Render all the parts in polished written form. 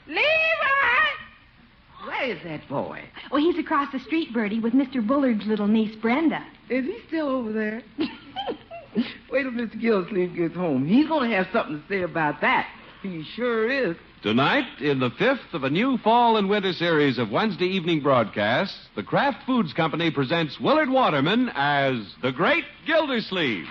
Leroy! Where is that boy? Oh, he's across the street, Bertie, with Mr. Bullard's little niece, Brenda. Is he still over there? Wait till Mr. Gildersleeve gets home. He's going to have something to say about that. He sure is. Tonight, in the fifth of a new fall and winter series of Wednesday evening broadcasts, the Kraft Foods Company presents Willard Waterman as the Great Gildersleeve.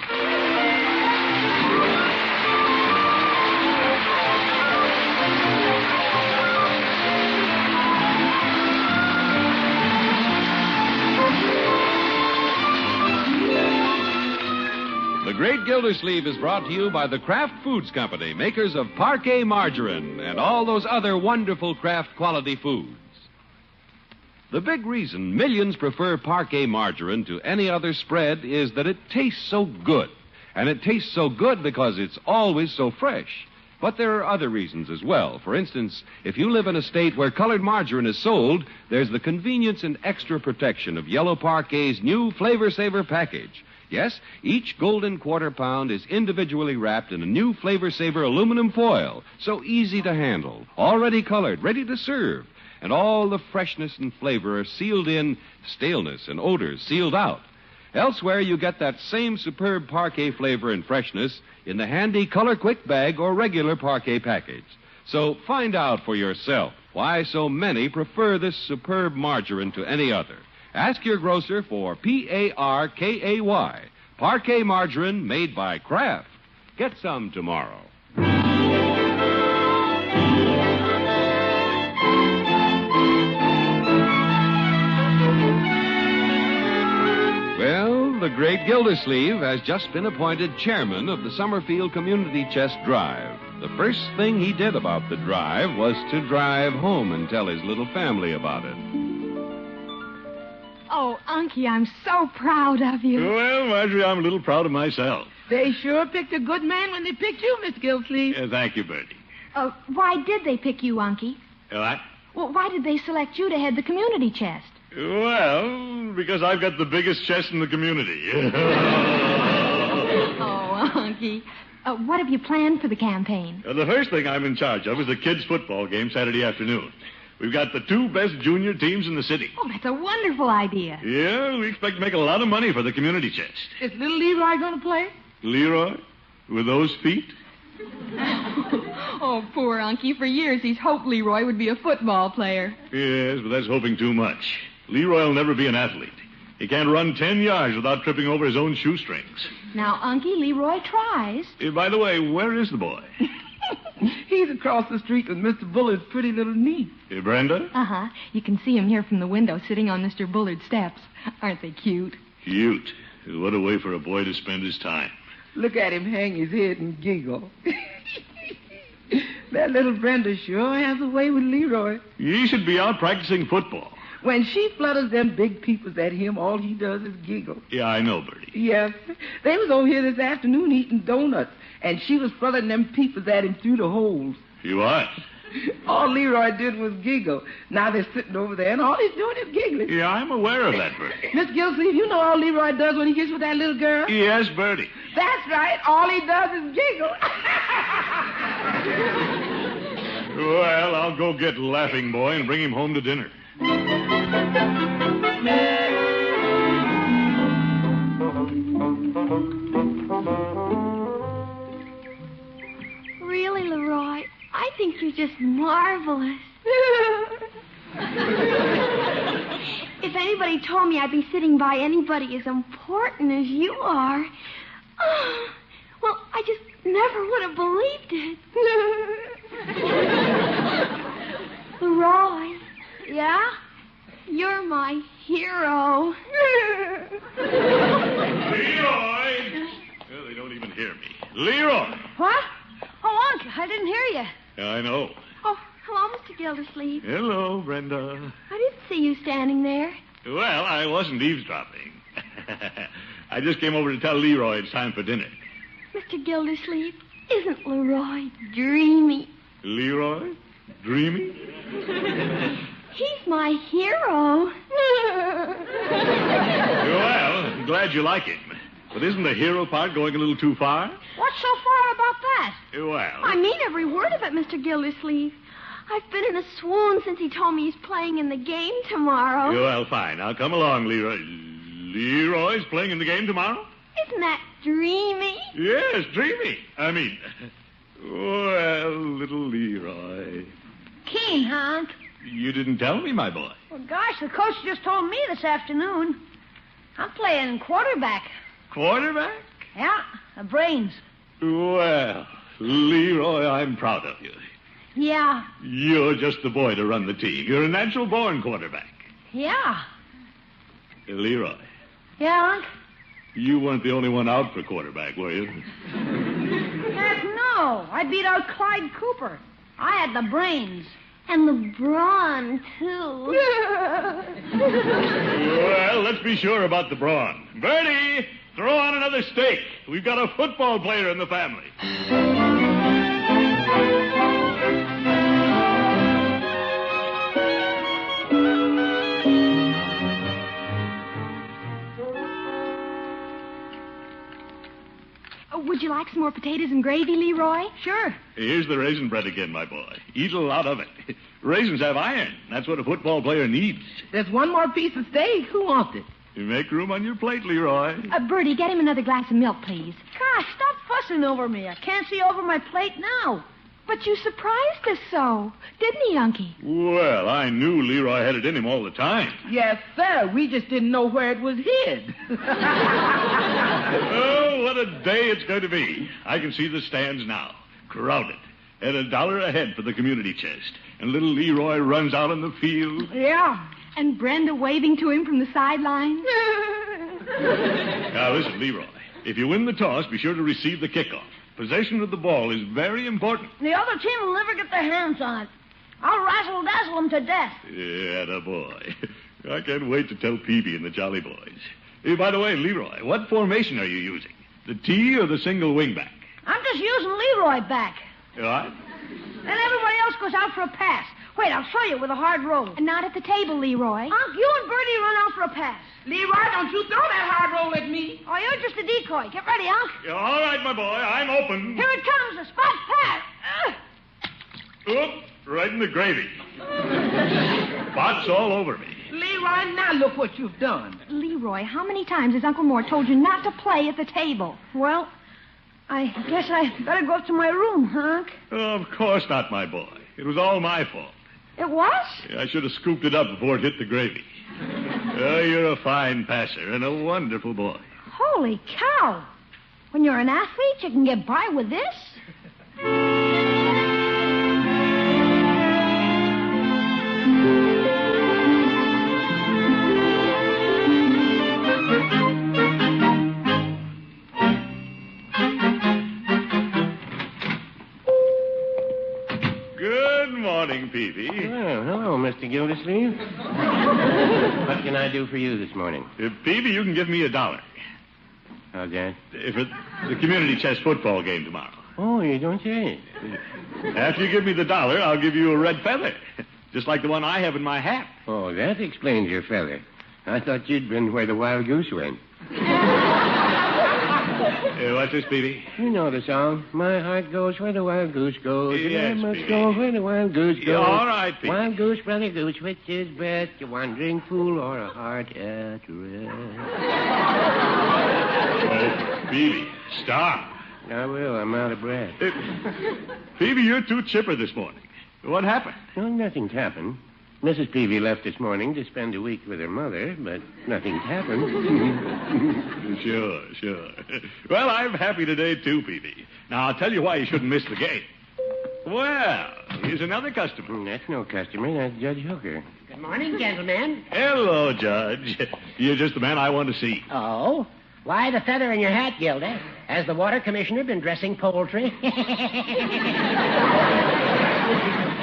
The Great Gildersleeve is brought to you by the Kraft Foods Company, makers of Parquet margarine and all those other wonderful Kraft quality foods. The big reason millions prefer Parquet margarine to any other spread is that it tastes so good. And it tastes so good because it's always so fresh. But there are other reasons as well. For instance, if you live in a state where colored margarine is sold, there's the convenience and extra protection of Yellow Parquet's new Flavor Saver package. Yes, each golden quarter pound is individually wrapped in a new Flavor Saver aluminum foil, so easy to handle, already colored, ready to serve. And all the freshness and flavor are sealed in, staleness and odors sealed out. Elsewhere, you get that same superb Parquet flavor and freshness in the handy Color Quick bag or regular Parquet package. So find out for yourself why so many prefer this superb margarine to any other. Ask your grocer for Parkay, Parquet margarine made by Kraft. Get some tomorrow. Well, the Great Gildersleeve has just been appointed chairman of the Summerfield Community Chest Drive. The first thing he did about the drive was to drive home and tell his little family about it. Oh, Unky, I'm so proud of you. Well, Marjorie, I'm a little proud of myself. They sure picked a good man when they picked you, Mr. Gildersleeve. Thank you, Bertie. Why did they pick you, Unky? What? Well, why did they select you to head the community chest? Well, because I've got the biggest chest in the community. Oh, Unky. What have you planned for the campaign? The first thing I'm in charge of is the kids' football game Saturday afternoon. We've got the two best junior teams in the city. Oh, that's a wonderful idea. Yeah, we expect to make a lot of money for the community chest. Is little Leroy going to play? Leroy? With those feet? Oh, poor Unky. For years he's hoped Leroy would be a football player. Yes, but that's hoping too much. Leroy will never be an athlete. He can't run 10 yards without tripping over his own shoestrings. Now, Unky, Leroy tries. By the way, where is the boy? He's across the street with Mr. Bullard's pretty little niece. Brenda? Uh-huh. You can see him here from the window sitting on Mr. Bullard's steps. Aren't they cute? Cute. What a way for a boy to spend his time. Look at him hang his head and giggle. That little Brenda sure has a way with Leroy. He should be out practicing football. When she flutters them big peepers at him, all he does is giggle. Yeah, I know, Bertie. Yes. They was over here this afternoon eating donuts, and she was fluttering them peepers at him through the holes. You what? All Leroy did was giggle. Now they're sitting over there, and all he's doing is giggling. Yeah, I'm aware of that, Bertie. Miss Gildersleeve, you know all Leroy does when he gets with that little girl? Yes, Bertie. That's right. All he does is giggle. Well, I'll go get Laughing Boy and bring him home to dinner. Really, Leroy, I think you're just marvelous. If anybody told me I'd be sitting by anybody as important as you are, well, I just never would have believed it. Leroy. Yeah? You're my hero. Leroy! Well, they don't even hear me. Leroy! What? Oh, Uncle, I didn't hear you. Yeah, I know. Oh, hello, Mr. Gildersleeve. Hello, Brenda. I didn't see you standing there. Well, I wasn't eavesdropping. I just came over to tell Leroy it's time for dinner. Mr. Gildersleeve, isn't Leroy dreamy? Leroy? Dreamy? He's my hero. Well, I'm glad you like him. But isn't the hero part going a little too far? What's so far about that? Well... I mean every word of it, Mr. Gildersleeve. I've been in a swoon since he told me he's playing in the game tomorrow. Well, fine. Now come along, Leroy. Leroy's playing in the game tomorrow? Isn't that dreamy? Yes, dreamy. Well, little Leroy. Keen, Hank. You didn't tell me, my boy. Well, gosh, the coach just told me this afternoon. I'm playing quarterback. Quarterback? Yeah, the brains. Well, Leroy, I'm proud of you. Yeah. You're just the boy to run the team. You're a natural-born quarterback. Yeah. Leroy, Yeah, Hank? you weren't the only one out for quarterback, were you? Heck no. I beat out Clyde Cooper. I had the brains. And the brawn, too. Well, let's be sure about the brawn. Bertie, throw on another steak. We've got a football player in the family. Would you like some more potatoes and gravy, Leroy? Sure. Here's the raisin bread again, my boy. Eat a lot of it. Raisins have iron. That's what a football player needs. There's one more piece of steak. Who wants it? You make room on your plate, Leroy. Bertie, get him another glass of milk, please. Gosh, stop fussing over me. I can't see over my plate now. But you surprised us so, didn't he, Unky? Well, I knew Leroy had it in him all the time. Yes, sir. We just didn't know where it was hid. Oh, what a day it's going to be. I can see the stands now. Crowded. At $1 a head for the community chest. And little Leroy runs out on the field. Yeah. And Brenda waving to him from the sideline. Now, listen, Leroy. If you win the toss, be sure to receive the kickoff. Possession of the ball is very important. The other team will never get their hands on it. I'll razzle-dazzle them to death. Yeah, the boy. I can't wait to tell Peavy and the Jolly Boys. Hey, by the way, Leroy, what formation are you using? The T or the single wingback? I'm just using Leroy back. What? Then everybody else goes out for a pass. Wait, I'll show you with a hard roll. Not at the table, Leroy. Unc, you and Bertie run out for a pass. Leroy, don't you throw that hard roll at me. Oh, you're just a decoy. Get ready, Unc. Yeah, all right, my boy. I'm open. Here it comes, a spot pass. Oop, right in the gravy. Spots all over me. Leroy, now look what you've done. Leroy, how many times has Uncle Mort told you not to play at the table? Well, I guess I better go up to my room, Unc. Of course not, my boy. It was all my fault. It was? I should have scooped it up before it hit the gravy. Oh, you're a fine passer and a wonderful boy. Holy cow. When you're an athlete, you can get by with this? Good morning, Peavy. Well, hello, Mr. Gildersleeve. What can I do for you this morning? Peavy, you can give me $1. How's that? For the community chess football game tomorrow. Oh, you don't say. After you give me the $1, I'll give you a red feather. Just like the one I have in my hat. Oh, that explains your feather. I thought you'd been where the wild goose went. What's this, Peavy? You know the song. My heart goes where the wild goose goes. And Yes, I must Peavy. go where the wild goose goes. Yeah, all right, Peavy. Wild goose, brother goose, which is best? A wandering fool or a heart at rest? Peavy, stop. I will. I'm out of breath. Peavy, you're too chipper this morning. What happened? No, nothing's happened. Mrs. Peavy left this morning to spend a week with her mother, but nothing's happened. Sure. Well, I'm happy today, too, Peavy. Now, I'll tell you why you shouldn't miss the game. Well, here's another customer. That's no customer. That's Judge Hooker. Good morning, gentlemen. Hello, Judge. You're just the man I want to see. Oh? Why the feather in your hat, Gilda? Has the water commissioner been dressing poultry?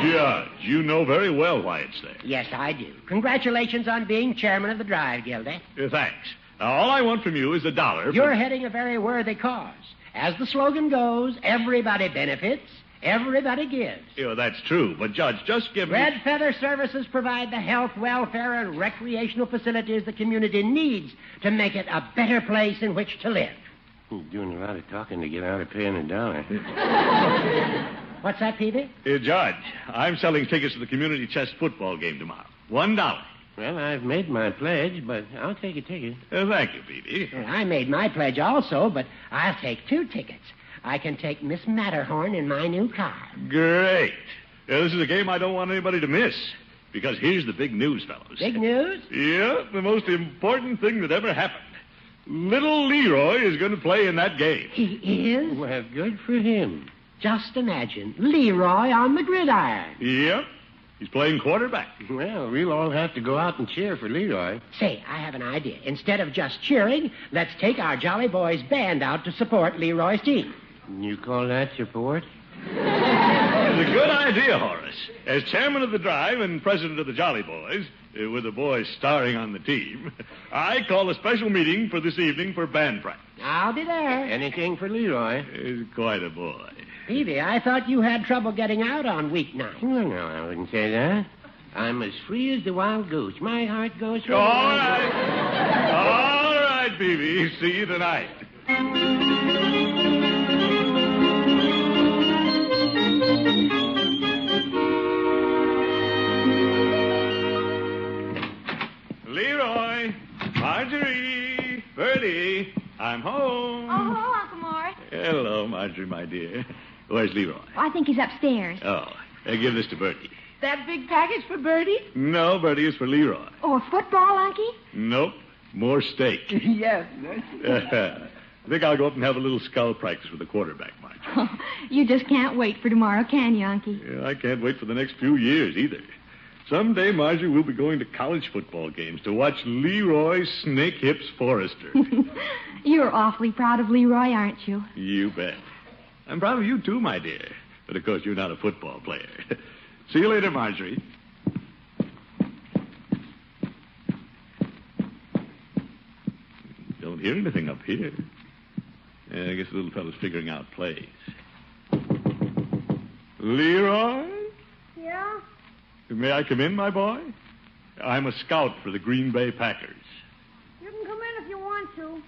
Judge, you know very well why it's there. Yes, I do. Congratulations on being chairman of the drive, Gilda. Thanks. Now, all I want from you is $1. You're heading a very worthy cause. As the slogan goes, everybody benefits, everybody gives. Yeah, that's true. But, Judge, just give me... Red Feather Services provide the health, welfare, and recreational facilities the community needs to make it a better place in which to live. He's doing a lot of talking to get out of paying $1. What's that, Peavy? Judge, I'm selling tickets to the community chess football game tomorrow. $1. Well, I've made my pledge, but I'll take a ticket. Thank you, Peavy. I made my pledge also, but I'll take 2 tickets. I can take Miss Matterhorn in my new car. Great. This is a game I don't want anybody to miss. Because here's the big news, fellows. Big news? Yeah, the most important thing that ever happened. Little Leroy is going to play in that game. He is? Well, good for him. Just imagine, Leroy on the gridiron. Yep. He's playing quarterback. Well, we'll all have to go out and cheer for Leroy. Say, I have an idea. Instead of just cheering, let's take our Jolly Boys band out to support Leroy's team. You call that support? It's a good idea, Horace. As chairman of the drive and president of the Jolly Boys, with the boys starring on the team, I call a special meeting for this evening for band practice. I'll be there. Anything for Leroy. He's quite a boy. Peavy, I thought you had trouble getting out on weeknight. Well, no, I wouldn't say that. I'm as free as the wild goose. My heart goes... All right. All right, Peavy. See you tonight. Leroy, Marjorie, Bertie, I'm home. Oh, hello, Uncle Morris. Hello, Marjorie, my dear. Where's Leroy? I think he's upstairs. Oh, give this to Bertie. That big package for Bertie? No, Bertie, it's for Leroy. Oh, football, Unky? Nope, more steak. Yes. I think I'll go up and have a little skull practice with the quarterback, Marjorie. Oh, you just can't wait for tomorrow, can you, Unky? Yeah, I can't wait for the next few years either. Someday, Marjorie, we'll be going to college football games to watch Leroy Snake Hips Forrester. You're awfully proud of Leroy, aren't you? You bet. I'm proud of you, too, my dear. But, of course, you're not a football player. See you later, Marjorie. Don't hear anything up here. I guess the little fellow's figuring out plays. Leroy? Yeah? May I come in, my boy? I'm a scout for the Green Bay Packers. You can come in if you want to.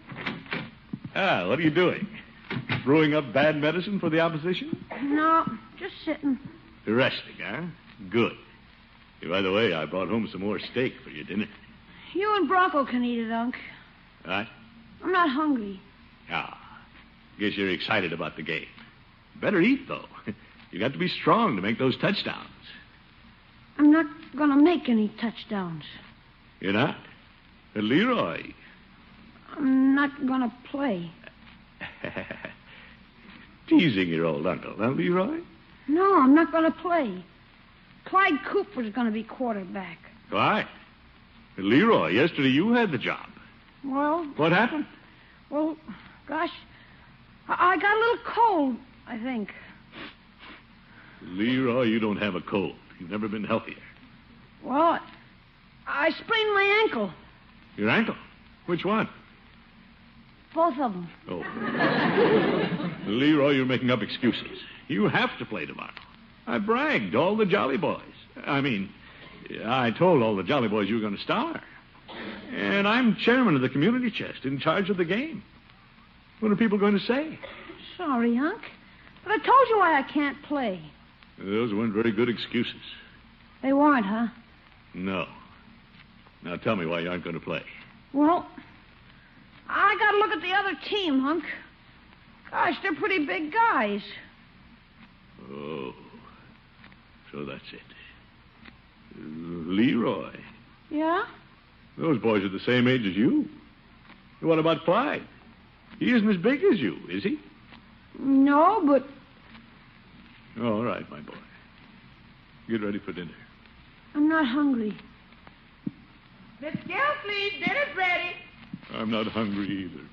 What are you doing? Brewing up bad medicine for the opposition? No, just sitting. Resting, huh? Good. Hey, by the way, I brought home some more steak for your dinner. You and Bronco can eat it, Unc. Right? I'm not hungry. Guess you're excited about the game. Better eat, though. You got to be strong to make those touchdowns. I'm not going to make any touchdowns. You're not? Leroy. I'm not going to play. Teasing your old uncle, huh, Leroy? No, I'm not going to play. Clyde Cooper's going to be quarterback. Why? Leroy, yesterday you had the job. Well, What happened? well, gosh, I got a little cold, I think. Leroy, you don't have a cold. You've never been healthier. Well, I sprained my ankle. Your ankle? Which one? Both of them. Oh. Leroy, you're making up excuses. You have to play tomorrow. I bragged to all the Jolly Boys. I told all the Jolly Boys you were going to star. And I'm chairman of the community chest, in charge of the game. What are people going to say? Sorry, Unc. But I told you why I can't play. Those weren't very good excuses. They weren't, huh? No. Now tell me why you aren't going to play. Well, I got to look at the other team, Hunk. Gosh, they're pretty big guys. Oh. So that's it. Leroy. Yeah? Those boys are the same age as you. What about Clyde? He isn't as big as you, is he? No, but... All right, my boy. Get ready for dinner. I'm not hungry. Miss Gilsleeve, dinner's ready. I'm not hungry either.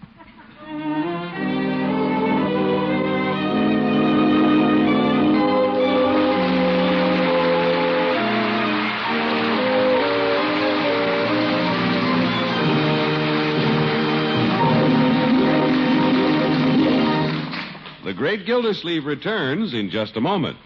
The Great Gildersleeve returns in just a moment.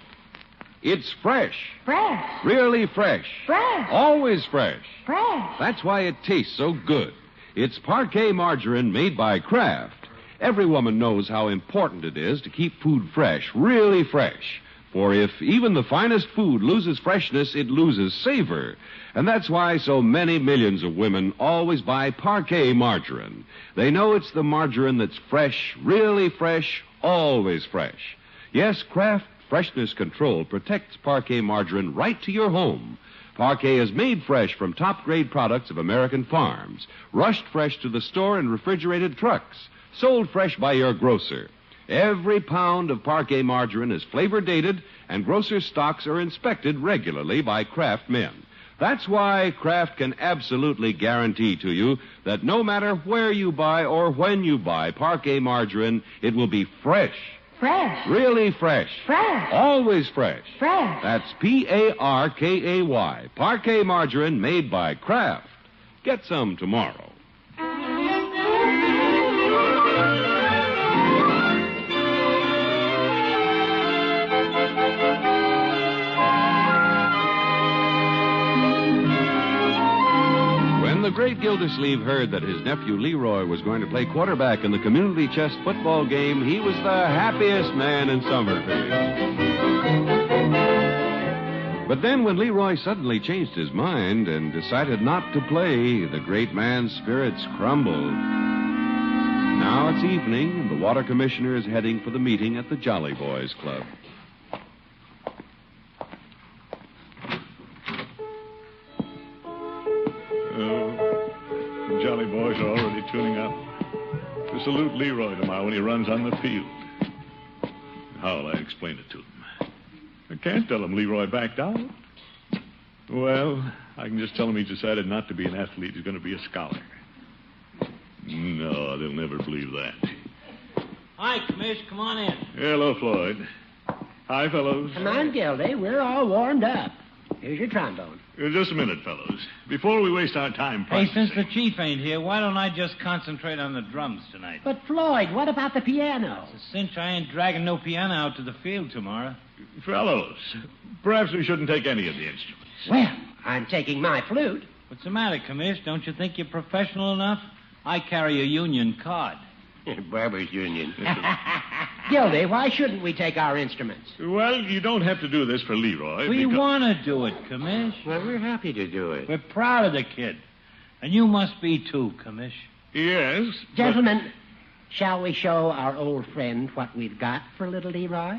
It's fresh. Fresh. Really fresh. Fresh. Always fresh. Fresh. That's why it tastes so good. It's parquet margarine made by Kraft. Every woman knows how important it is to keep food fresh, really fresh. For if even the finest food loses freshness, it loses savor. And that's why so many millions of women always buy Parquet margarine. They know it's the margarine that's fresh, really fresh, always fresh. Yes, Kraft Freshness Control protects Parquet margarine right to your home. Parquet is made fresh from top-grade products of American farms, rushed fresh to the store in refrigerated trucks, sold fresh by your grocer. Every pound of Parquet margarine is flavor dated, and grocer stocks are inspected regularly by Kraft men. That's why Kraft can absolutely guarantee to you that no matter where you buy or when you buy Parquet margarine, it will be fresh. Fresh. Really fresh. Fresh. Always fresh. Fresh. That's Parkay. Parquet margarine made by Kraft. Get some tomorrow. When the great Gildersleeve heard that his nephew Leroy was going to play quarterback in the community chess football game, he was the happiest man in Summerfield. But then when Leroy suddenly changed his mind and decided not to play, the great man's spirits crumbled. Now it's evening, and the water commissioner is heading for the meeting at the Jolly Boys Club. The Jolly Boys are already tuning up to salute Leroy tomorrow when he runs on the field. How'll I explain it to them? I can't tell them Leroy backed out. Well, I can just tell them he decided not to be an athlete. He's going to be a scholar. No, they'll never believe that. Hi, Commish. Come on in. Hello, Floyd. Hi, fellows. Come on, Gildy. We're all warmed up. Here's your trombone. Just a minute, fellows. Before we waste our time Hey, practicing... since the chief ain't here, why don't I just concentrate on the drums tonight? But, Floyd, what about the piano? It's a cinch I ain't dragging no piano out to the field tomorrow. Fellows, perhaps we shouldn't take any of the instruments. Well, I'm taking my flute. What's the matter, Commish? Don't you think you're professional enough? I carry a union card. Barber's Union. Gildy, why shouldn't we take our instruments? Well, you don't have to do this for Leroy. We because- want to do it, Commish. Well, we're happy to do it. We're proud of the kid. And you must be, too, Commish. Yes, but- Gentlemen, shall we show our old friend what we've got for little Leroy?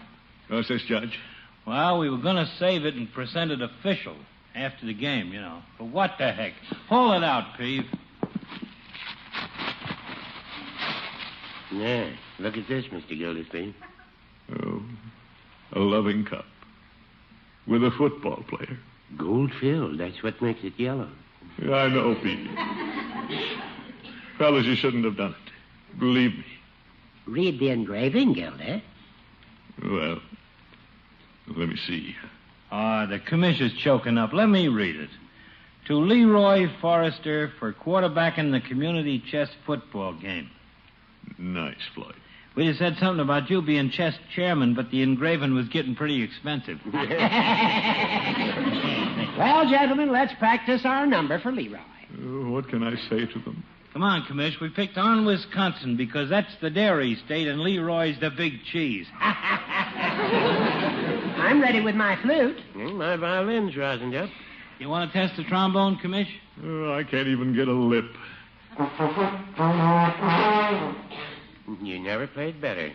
What's this, Judge? Well, we were going to save it and present it official after the game, you know. But what the heck? Haul it out, Peeve. Yeah, look at this, Mr. Gildersleeve. Oh, a loving cup. With a football player. Gold filled, that's what makes it yellow. I know, Pete. Fellas, you shouldn't have done it. Believe me. Read the engraving, Gildy. Well, let me see. The commissioner's choking up. Let me read it. To Leroy Forrester for quarterbacking the community chess football game. Nice, Floyd. We just said something about you being chess chairman, but the engraving was getting pretty expensive. Well, gentlemen, let's practice our number for Leroy. What can I say to them? Come on, Commish. We picked on Wisconsin because that's the dairy state and Leroy's the big cheese. I'm ready with my flute. My violin's rosined up. You want to test the trombone, Commish? Oh, I can't even get a lip. You never played better.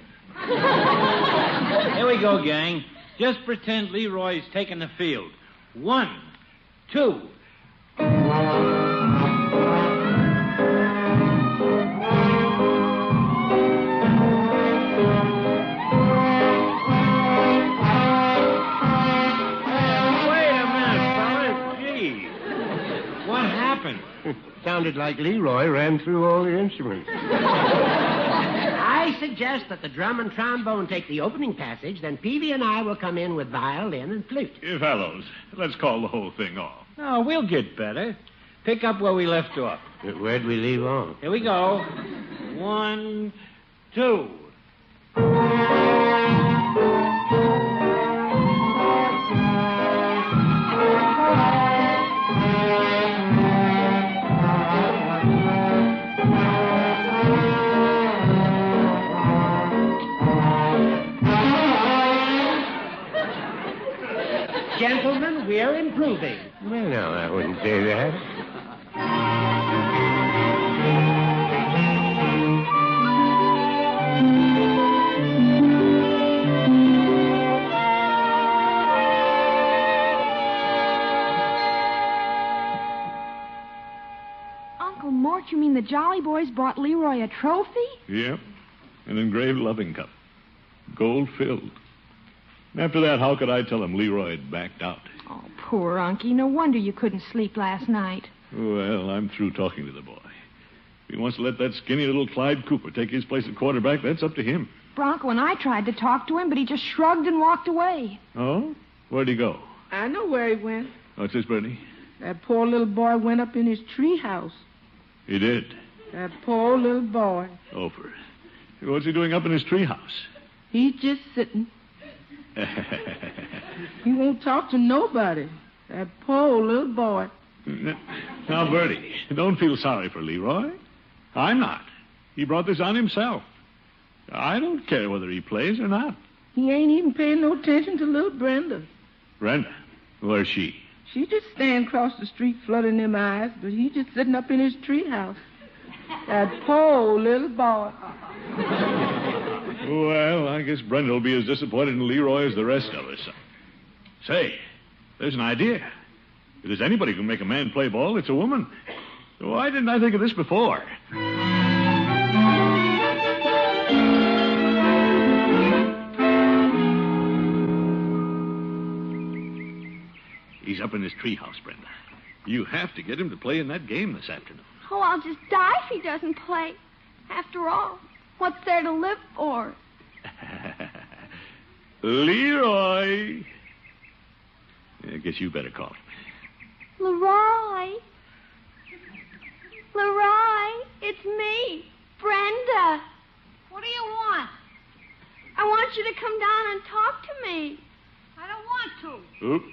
Here we go, gang. Just pretend Leroy's taking the field. 1, 2. Sounded like Leroy ran through all the instruments. I suggest that the drum and trombone take the opening passage, then Peavy and I will come in with violin and flute. Fellows, let's call the whole thing off. No, we'll get better. Pick up where we left off. Where'd we leave off? Here we go. 1, 2. trophy. Well, no, I wouldn't say that. Uncle Mort, you mean the Jolly Boys brought Leroy a trophy? Yep. An engraved loving cup. Gold filled. After that, how could I tell him Leroy had backed out? Oh, poor Unky. No wonder you couldn't sleep last night. Well, I'm through talking to the boy. If he wants to let that skinny little Clyde Cooper take his place at quarterback, that's up to him. Bronco and I tried to talk to him, but he just shrugged and walked away. Oh? Where'd he go? I know where he went. What's this, Bernie? That poor little boy went up in his treehouse. He did. That poor little boy. Oh, what's he doing up in his treehouse? He's just sitting. He won't talk to nobody. That poor little boy. Now, Bertie, don't feel sorry for Leroy. I'm not. He brought this on himself. I don't care whether he plays or not. He ain't even paying no attention to little Brenda. Brenda? Where's she? She just standing across the street flooding them eyes, but he just sitting up in his treehouse. That poor little boy. Well, I guess Brenda will be as disappointed in Leroy as the rest of us. Say, there's an idea. If there's anybody who can make a man play ball, it's a woman. Why didn't I think of this before? He's up in his treehouse, Brenda. You have to get him to play in that game this afternoon. Oh, I'll just die if he doesn't play. After all, what's there to live for? Leroy! I guess you better call him. Leroy. Leroy, it's me, Brenda. What do you want? I want you to come down and talk to me. I don't want to. Oop.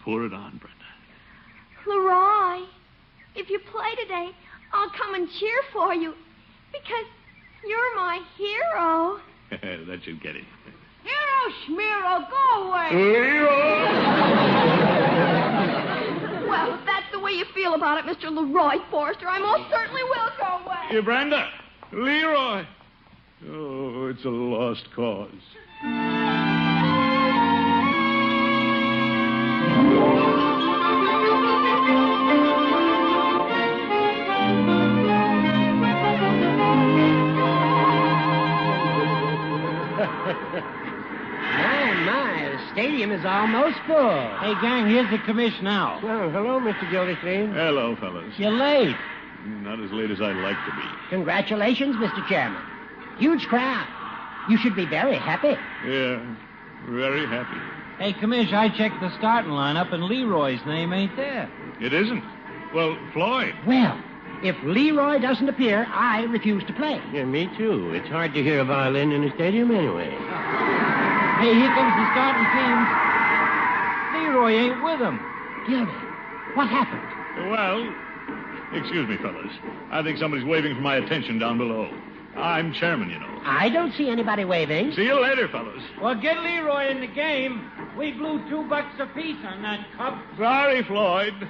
Pour it on, Brenda. Leroy, if you play today, I'll come and cheer for you. Because you're my hero. That should get it. Hero Schmiro, go away. Leroy! Well, if that's the way you feel about it, Mr. Leroy Forrester, I most certainly will go away. Here, Brenda. Leroy. Oh, it's a lost cause. My, the stadium is almost full. Hey, gang, here's the commish now. Well, hello, Mr. Gildersleeve. Hello, fellas. You're late. Not as late as I'd like to be. Congratulations, Mr. Chairman. Huge crowd. You should be very happy. Yeah, very happy. Hey, commish, I checked the starting lineup, and Leroy's name ain't there. It isn't. Well, Floyd. Well, if Leroy doesn't appear, I refuse to play. Yeah, me too. It's hard to hear a violin in a stadium anyway. Hey, here comes the starting team. Leroy ain't with him. Gildy, what happened? Well, excuse me, fellas. I think somebody's waving for my attention down below. I'm chairman, you know. I don't see anybody waving. See you later, fellas. Well, get Leroy in the game. We blew $2 apiece on that cup. Sorry, Floyd.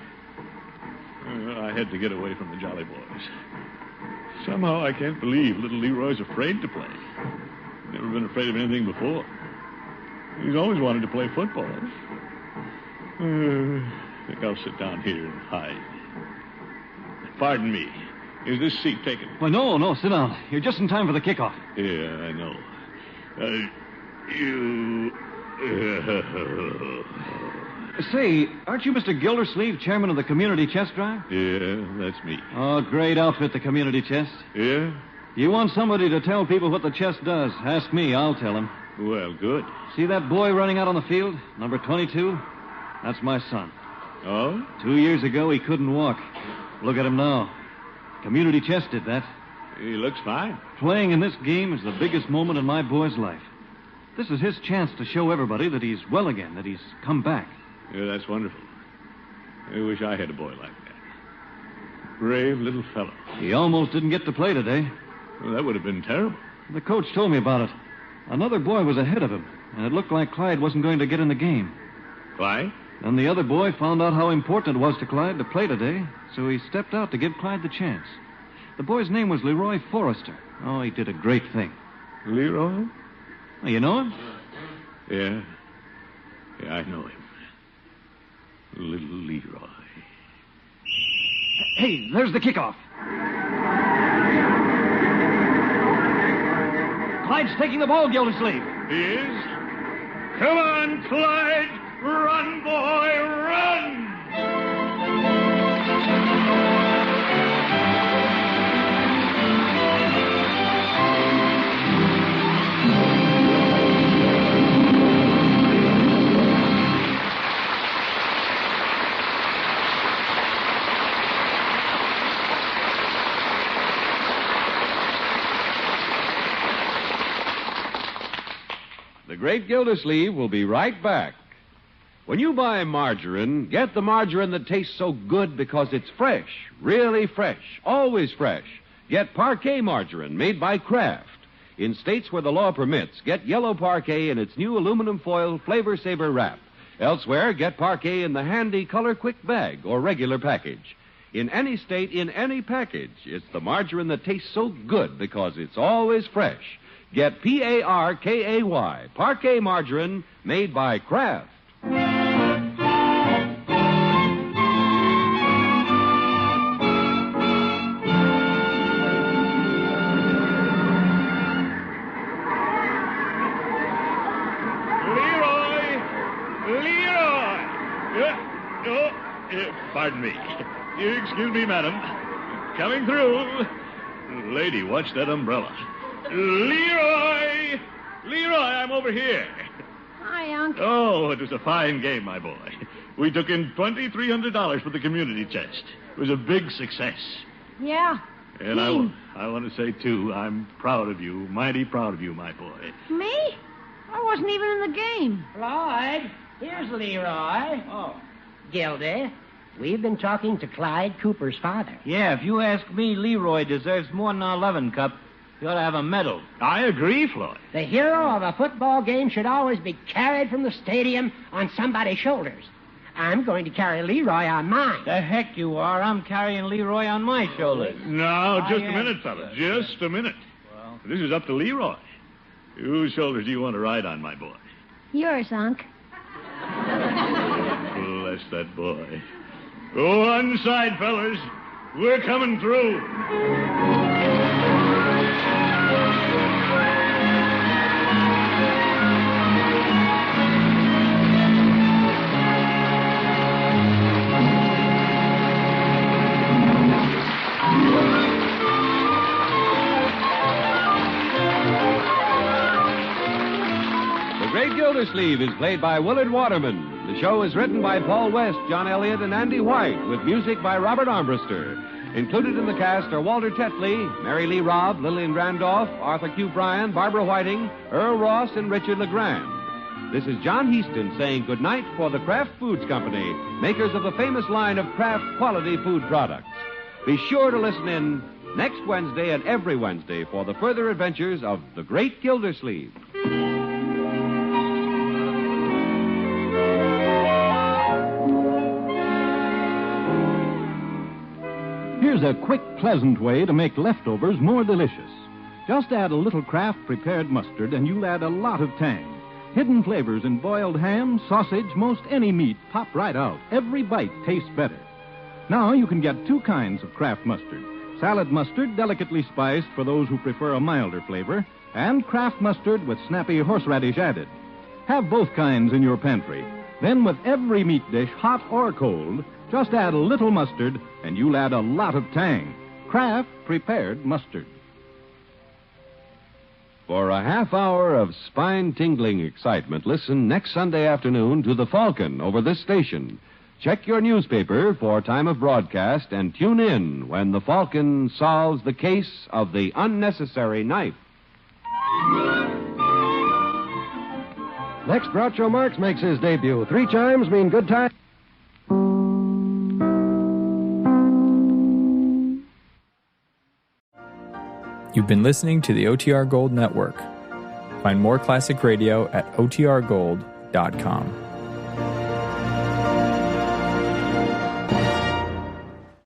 I had to get away from the Jolly Boys. Somehow I can't believe little Leroy's afraid to play. Never been afraid of anything before. He's always wanted to play football. I think I'll sit down here and hide. Pardon me. Is this seat taken? Well, no, sit down. You're just in time for the kickoff. Yeah, I know. Say, aren't you Mr. Gildersleeve, chairman of the Community Chest Drive? Yeah, that's me. Oh, great outfit, the Community Chest. Yeah? You want somebody to tell people what the chest does? Ask me, I'll tell them. Well, good. See that boy running out on the field? Number 22? That's my son. Oh? 2 years ago, he couldn't walk. Look at him now. Community Chest did that. He looks fine. Playing in this game is the biggest moment in my boy's life. This is his chance to show everybody that he's well again, that he's come back. Yeah, that's wonderful. I wish I had a boy like that. Brave little fellow. He almost didn't get to play today. Well, that would have been terrible. The coach told me about it. Another boy was ahead of him, and it looked like Clyde wasn't going to get in the game. Clyde? And the other boy found out how important it was to Clyde to play today, so he stepped out to give Clyde the chance. The boy's name was Leroy Forrester. Oh, he did a great thing. Leroy? Oh, you know him? Yeah. Yeah, I know him. Little Leroy. Hey, there's the kickoff. Clyde's taking the ball, Gildersleeve. He is? Come on, Clyde! Run, boy, run! The Great Gildersleeve will be right back. When you buy margarine, get the margarine that tastes so good because it's fresh, really fresh, always fresh. Get Parquet margarine made by Kraft. In states where the law permits, get yellow Parquet in its new aluminum foil Flavor Saver wrap. Elsewhere, get Parquet in the handy Color Quick bag or regular package. In any state, in any package, it's the margarine that tastes so good because it's always fresh. Get Parkay, Parquet margarine made by Kraft. Pardon me. Excuse me, madam. Coming through. Lady, watch that umbrella. Leroy! Leroy, I'm over here. Hi, Unc. Oh, it was a fine game, my boy. We took in $2,300 for the community chest. It was a big success. Yeah. And I want to say, too, I'm proud of you, mighty proud of you, my boy. Me? I wasn't even in the game. Floyd, here's Leroy. Oh. Gildy, we've been talking to Clyde Cooper's father. Yeah, if you ask me, Leroy deserves more than an 11 cup. He ought to have a medal. I agree, Floyd. The hero of a football game should always be carried from the stadium on somebody's shoulders. I'm going to carry Leroy on mine. The heck you are. I'm carrying Leroy on my shoulders. No, just a minute, fella. Just a minute. Well, this is up to Leroy. Whose shoulders do you want to ride on, my boy? Yours, Unc. Bless that boy. Go on side, fellas. We're coming through. The Great Gildersleeve is played by Willard Waterman. The show is written by Paul West, John Elliott, and Andy White, with music by Robert Armbruster. Included in the cast are Walter Tetley, Mary Lee Robb, Lillian Randolph, Arthur Q. Bryan, Barbara Whiting, Earl Ross, and Richard LeGrand. This is John Heaston saying goodnight for the Kraft Foods Company, makers of the famous line of Kraft quality food products. Be sure to listen in next Wednesday and every Wednesday for the further adventures of the Great Gildersleeve. Here's a quick, pleasant way to make leftovers more delicious. Just add a little Kraft prepared mustard and you'll add a lot of tang. Hidden flavors in boiled ham, sausage, most any meat pop right out. Every bite tastes better. Now you can get two kinds of Kraft mustard. Salad mustard, delicately spiced for those who prefer a milder flavor, and Kraft mustard with snappy horseradish added. Have both kinds in your pantry. Then with every meat dish, hot or cold, just add a little mustard, and you'll add a lot of tang. Kraft prepared mustard. For a half hour of spine-tingling excitement, listen next Sunday afternoon to The Falcon over this station. Check your newspaper for time of broadcast and tune in when The Falcon solves the case of the unnecessary knife. Next, Groucho Marx makes his debut. 3 chimes mean good time. You've been listening to the OTR Gold Network. Find more classic radio at otrgold.com.